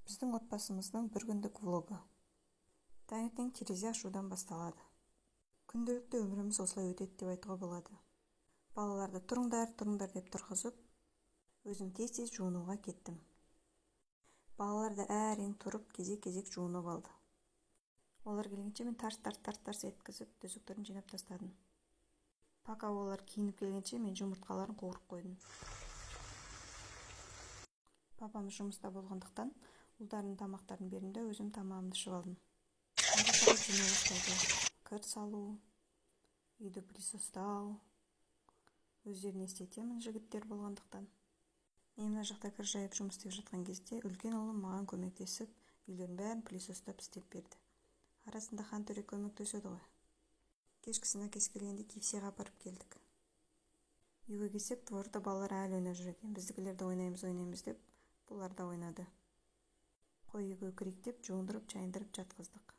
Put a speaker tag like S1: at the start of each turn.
S1: Біздің отбасымыздың бір күндік влогы. Таңертең терезе ашудан басталады. Күнделікті өміріміз осылай өтеді деп айтуға болады. Балаларды тұрыңдар деп тұрғызып, өзім тез жуынуға кеттім. Балаларды әрең тұрып кезек жуынып алды. Олар келгенше мен тарс еткізіп төсектерін жинап тастадым. Пока олар киініп келгенше мен жұмыртқаларын қуырып қойдым. Папамыз жұмыста болғандықтан ұлдарының тамақтарын бердім де өзім тамағымды ішіп алдым. Кір салу, үйді пылесостау. Өздеріне істетемін жігіттер болғандықтан. Мен мына жақта кір жайып жұмыс істеп жатқан кезде үлкен ұлым маған көмектесіп, үйлерін бәрін пылесостап істеп берді. Арасында Хантөре көмектеседі ғой. Кешкісін әкесі келгенде кепсиға апарып келдік. Үйге келсек, дворда балалар әлі ойнап жүр екен. Біздікілерді ойнаймыз деп, бұлар да ойнады. Қой көкіректеп, жуындырып, жайындырып жатқыздық.